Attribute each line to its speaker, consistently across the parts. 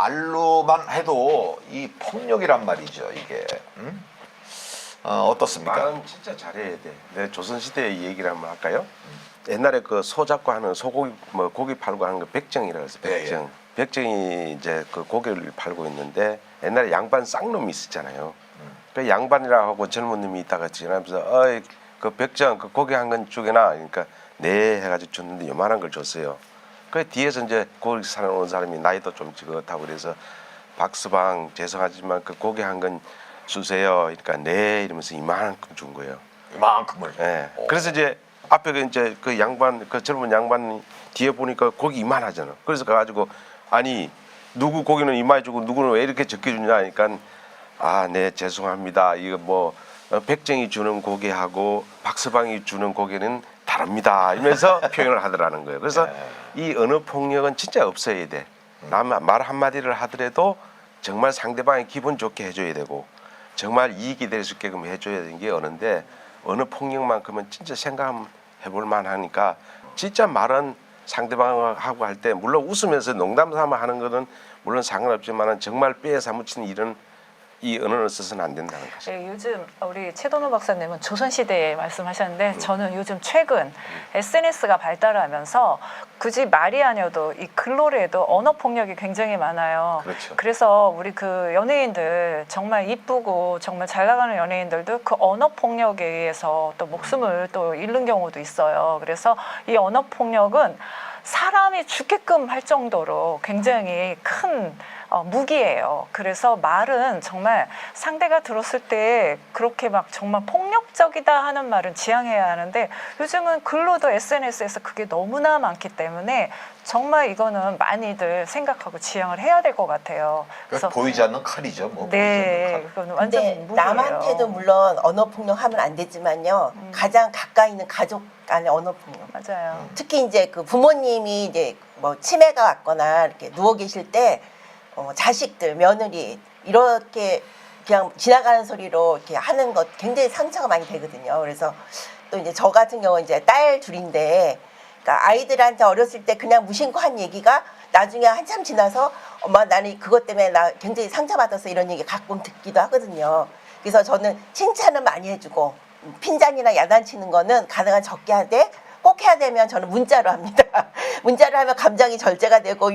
Speaker 1: 말로만 해도 이 폭력이란 말이죠, 이게. 어떻습니까?
Speaker 2: 말은 진짜 잘해야 돼. 내 조선시대 얘기를 한번 할까요? 옛날에 그 소 잡고 하는 소고기 뭐 고기 팔고 하는 거 백정이라고 해서 백정.
Speaker 1: 예, 예.
Speaker 2: 백정이 이제 그 고기를 팔고 있는데 옛날에 양반 쌍놈이 있었잖아요. 그 양반이라 하고 젊은 놈이 있다가 지나면서 어이 그 백정 그 고기 한 건 주게나 그러니까 네 해가지고 줬는데 요만한 걸 줬어요. 그 뒤에서 이제 고기 사러 온 사람이 나이도 좀 지긋하고 그래서 박스방 죄송하지만 그 고기 한 건 주세요. 그러니까 네 이러면서 이만큼 준 거예요.
Speaker 1: 이만큼을.
Speaker 2: 예. 그래서 이제 앞에 이제 그 양반 그 젊은 양반 뒤에 보니까 고기 이만하잖아. 그래서 가가지고 아니 누구 고기는 이만해 주고 누구는 왜 이렇게 적게 주냐 하니까 아, 네 죄송합니다. 이거 뭐 백정이 주는 고기하고 박스방이 주는 고기는 다릅니다. 이러면서 표현을 하더라는 거예요. 그래서 이 언어 폭력은 진짜 없어야 돼. 말 한마디를 하더라도 정말 상대방이 기분 좋게 해줘야 되고 정말 이익이 될 수 있게끔 해줘야 되는 게 언어인데 언어 폭력만큼은 진짜 생각해볼 만하니까 진짜 말은 상대방하고 할 때 물론 웃으면서 농담 삼아 하는 거는 물론 상관없지만 정말 뼈에 사무치는 이런 이 언어를 써서는 안 된다는 거죠.
Speaker 3: 네, 요즘 우리 최동호 박사님은 조선시대에 말씀하셨는데 저는 요즘 최근 SNS가 발달하면서 굳이 말이 아니어도 이 글로라도 언어 폭력이 굉장히 많아요.
Speaker 1: 그렇죠.
Speaker 3: 그래서 우리 그 연예인들 정말 이쁘고 정말 잘 나가는 연예인들도 그 언어 폭력에 의해서 또 목숨을 또 잃는 경우도 있어요. 그래서 이 언어 폭력은 사람이 죽게끔 할 정도로 굉장히 큰 무기예요. 그래서 말은 정말 상대가 들었을 때 그렇게 막 정말 폭력적이다 하는 말은 지양해야 하는데 요즘은 글로도 SNS에서 그게 너무나 많기 때문에 정말 이거는 많이들 생각하고 지양을 해야 될 것 같아요. 그래서
Speaker 1: 보이지 않는 칼이죠. 뭐
Speaker 3: 네, 그거는 완전
Speaker 4: 근데
Speaker 3: 무기예요.
Speaker 4: 남한테도 물론 언어 폭력하면 안 되지만요. 가장 가까이 있는 가족 간의 언어 폭력.
Speaker 3: 맞아요.
Speaker 4: 특히 이제 그 부모님이 이제 뭐 치매가 왔거나 이렇게 누워 계실 때 자식들, 며느리 이렇게 그냥 지나가는 소리로 이렇게 하는 것 굉장히 상처가 많이 되거든요. 그래서 또 이제 저 같은 경우 이제 딸 둘인데, 그러니까 아이들한테 어렸을 때 그냥 무심코 한 얘기가 나중에 한참 지나서 엄마 나는 그것 때문에 나 굉장히 상처받아서 이런 얘기 가끔 듣기도 하거든요. 그래서 저는 칭찬은 많이 해주고 핀잔이나 야단치는 거는 가능한 적게 하되 꼭 해야 되면 저는 문자로 합니다. 문자로 하면 감정이 절제가 되고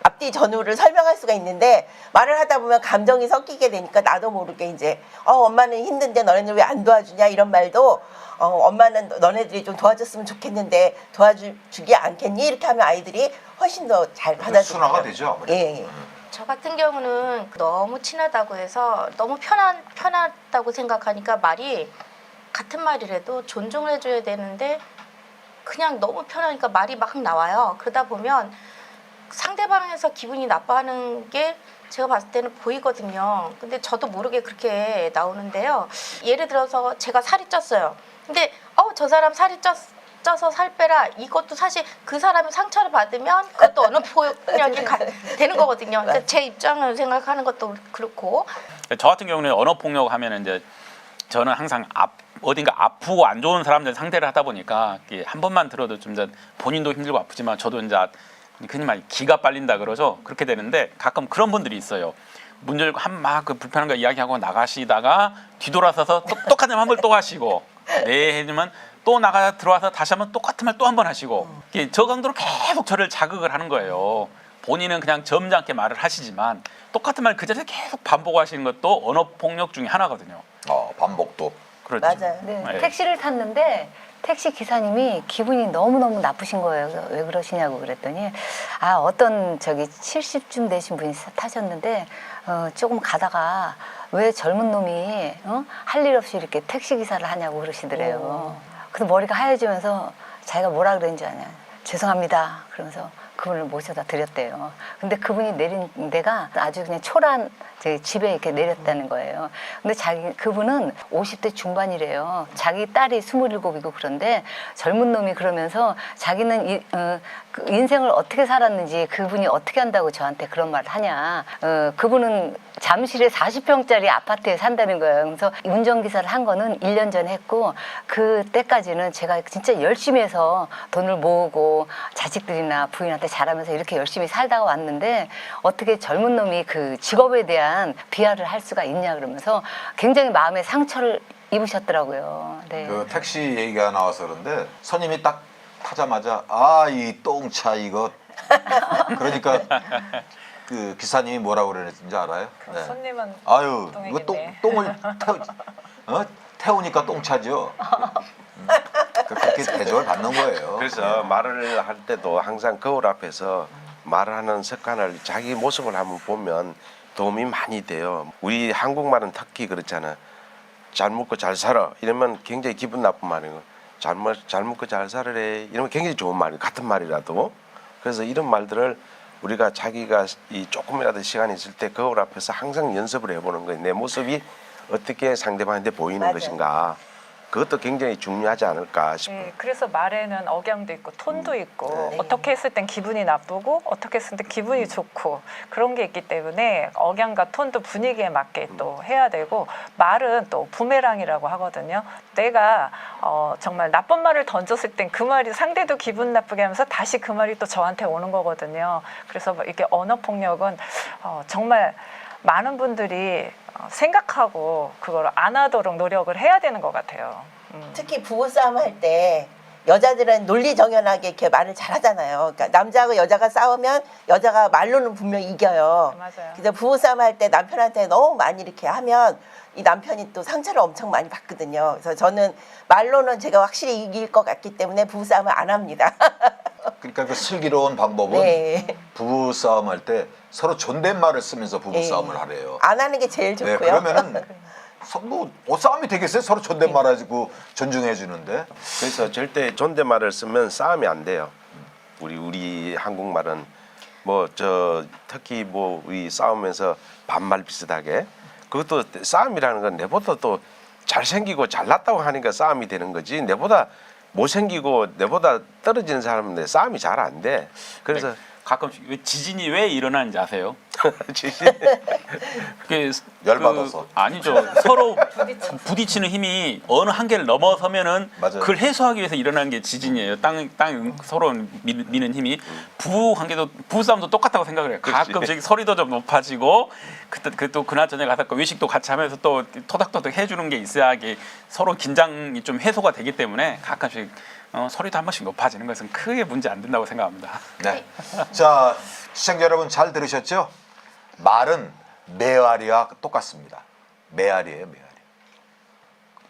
Speaker 4: 앞뒤 전후를 설명할 수가 있는데 말을 하다 보면 감정이 섞이게 되니까 나도 모르게 이제 엄마는 힘든데 너네들 왜 안 도와주냐 이런 말도 엄마는 너네들이 좀 도와줬으면 좋겠는데 도와주기 않겠니? 이렇게 하면 아이들이 훨씬 더 잘 받아들여요.
Speaker 1: 순화가 되죠.
Speaker 4: 예, 예.
Speaker 5: 저 같은 경우는 너무 친하다고 해서 너무 편하다고 생각하니까 말이 같은 말이라도 존중을 해줘야 되는데 그냥 너무 편하니까 말이 막 나와요. 그러다 보면 상대방에서 기분이 나빠하는 게 제가 봤을 때는 보이거든요. 근데 저도 모르게 그렇게 나오는데요. 예를 들어서 제가 살이 쪘어요. 근데 저 사람 살이 쪄서 살 빼라. 이것도 사실 그 사람이 상처를 받으면 그것도 언어 폭력이 되는 거거든요. 그러니까 제 입장을 생각하는 것도 그렇고.
Speaker 6: 저 같은 경우는 언어 폭력 하면은 이제 저는 항상 어딘가 아프고 안 좋은 사람들 상대를 하다 보니까 한 번만 들어도 좀 이제 본인도 힘들고 아프지만 저도 이제 흔히 말 기가 빨린다 그러죠. 그렇게 되는데 가끔 그런 분들이 있어요. 문 열고 막 그 불편한 거 이야기하고 나가시다가 뒤돌아서서 똑같은 말 한 번 또 하시고 네 해주면 또 나가 들어와서 다시 한번 똑같은 말 또 한 번 하시고 저 강도로 계속 저를 자극을 하는 거예요. 본인은 그냥 점잖게 말을 하시지만 똑같은 말 그 자리에서 계속 반복하시는 것도 언어 폭력 중에 하나거든요.
Speaker 1: 반복도.
Speaker 6: 그렇죠.
Speaker 4: 맞아요.
Speaker 7: 네,
Speaker 6: 네.
Speaker 7: 택시를 탔는데 택시 기사님이 기분이 너무너무 나쁘신 거예요. 그래서 왜 그러시냐고 그랬더니 어떤 70쯤 되신 분이 타셨는데 조금 가다가 왜 젊은 놈이 할 일 없이 이렇게 택시 기사를 하냐고 그러시더래요. 그래서 머리가 하얘지면서 자기가 뭐라 그랬는지 아냐. 죄송합니다. 그러면서 그분을 모셔다 드렸대요. 근데 그분이 내린 데가 아주 그냥 초란 집에 이렇게 내렸다는 거예요. 근데 그분은 50대 중반이래요. 자기 딸이 27이고 그런데 젊은 놈이 그러면서 자기는 그 인생을 어떻게 살았는지 그분이 어떻게 한다고 저한테 그런 말을 하냐. 그분은 잠실에 40평짜리 아파트에 산다는 거예요. 그래서 운전기사를 한 거는 1년 전에 했고 그때까지는 제가 진짜 열심히 해서 돈을 모으고 자식들이나 부인한테 때 자라면서 이렇게 열심히 살다가 왔는데 어떻게 젊은 놈이 그 직업에 대한 비하를 할 수가 있냐 그러면서 굉장히 마음에 상처를 입으셨더라고요. 네.
Speaker 1: 그 택시 얘기가 나와서 그런데 손님이 딱 타자마자 아 이 똥차 이거 그러니까 그 기사님이 뭐라고 그랬는지 알아요? 네.
Speaker 3: 손님은
Speaker 1: 아유 이거
Speaker 3: 똥이겠네.
Speaker 1: 똥을 태우니까 똥차죠. 그렇게 대접을 받는 거예요.
Speaker 2: 그래서 말을 할 때도 항상 거울 앞에서 말을 하는 습관을 자기 모습을 한번 보면 도움이 많이 돼요. 우리 한국말은 특히 그렇잖아. 잘 먹고 잘 살아 이러면 굉장히 기분 나쁜 말이고 잘 먹고 잘 살아래 이러면 굉장히 좋은 말이에요. 같은 말이라도. 그래서 이런 말들을 우리가 자기가 이 조금이라도 시간이 있을 때 거울 앞에서 항상 연습을 해보는 거예요. 내 모습이 어떻게 상대방한테 보이는
Speaker 4: 맞아요.
Speaker 2: 것인가. 그것도 굉장히 중요하지 않을까 싶어요.
Speaker 3: 네, 그래서 말에는 억양도 있고 톤도 있고
Speaker 4: 네.
Speaker 3: 어떻게 했을 땐 기분이 나쁘고 어떻게 했을 땐 기분이 좋고 그런 게 있기 때문에 억양과 톤도 분위기에 맞게 또 해야 되고 말은 또 부메랑이라고 하거든요. 내가 정말 나쁜 말을 던졌을 땐 그 말이 상대도 기분 나쁘게 하면서 다시 그 말이 또 저한테 오는 거거든요. 그래서 이렇게 언어 폭력은 정말 많은 분들이 생각하고 그걸 안 하도록 노력을 해야 되는 것 같아요.
Speaker 4: 특히 부부싸움 할 때 여자들은 논리정연하게 이렇게 말을 잘하잖아요. 그러니까 남자하고 여자가 싸우면 여자가 말로는 분명히 이겨요.
Speaker 3: 맞아요.
Speaker 4: 그래서 부부싸움 할 때 남편한테 너무 많이 이렇게 하면 이 남편이 또 상처를 엄청 많이 받거든요. 그래서 저는 말로는 제가 확실히 이길 것 같기 때문에 부부싸움을 안 합니다.
Speaker 1: 그러니까 그 슬기로운 방법은
Speaker 4: 네.
Speaker 1: 부부 싸움 할 때 서로 존댓말을 쓰면서 부부 싸움을 하래요.
Speaker 4: 안 하는 게 제일
Speaker 1: 네,
Speaker 4: 좋고요.
Speaker 1: 그러면은 뭐 싸움이 되겠어요? 서로 존댓말 하고 존중해 주는데.
Speaker 2: 그래서 절대 존댓말을 쓰면 싸움이 안 돼요. 우리 한국말은 뭐 특히 뭐 우리 싸우면서 반말 비슷하게 그것도 싸움이라는 건 내보다 또 잘생기고 잘났다고 하니까 싸움이 되는 거지 내보다 못생기고 내보다 떨어지는 사람인데 싸움이 잘 안 돼. 그래서
Speaker 6: 가끔씩 왜 지진이 왜 일어나는지 아세요? 그게
Speaker 1: 열받아서.
Speaker 6: 아니죠. 서로 부딪히는 힘이 어느 한계를 넘어서면은
Speaker 1: 맞아요.
Speaker 6: 그걸 해소하기 위해서 일어나는 게 지진이에요. 땅 서로 미는 힘이 부부 관계도 부부 싸움도 똑같다고 생각을 해요. 가끔씩 소리도 좀 높아지고 그때 또 그날 저녁 가서 외식도 같이 하면서 또 토닥토닥 해주는 게 있어야 이게 서로 긴장이 좀 해소가 되기 때문에 가끔씩 소리도 한 번씩 높아지는 것은 크게 문제 안 된다고 생각합니다.
Speaker 1: 네. 자, 시청자 여러분 잘 들으셨죠? 말은 메아리와 똑같습니다. 메아리예요, 메아리.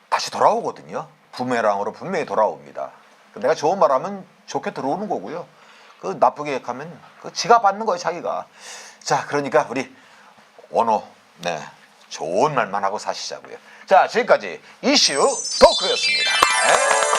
Speaker 1: 다시 돌아오거든요. 부메랑으로 분명히 돌아옵니다. 내가 좋은 말하면 좋게 들어오는 거고요. 그 나쁘게 하면 그 지가 받는 거예요, 자기가. 자, 그러니까 우리 언어, 네, 좋은 말만 하고 사시자고요. 자, 지금까지 이슈 토크였습니다. 네.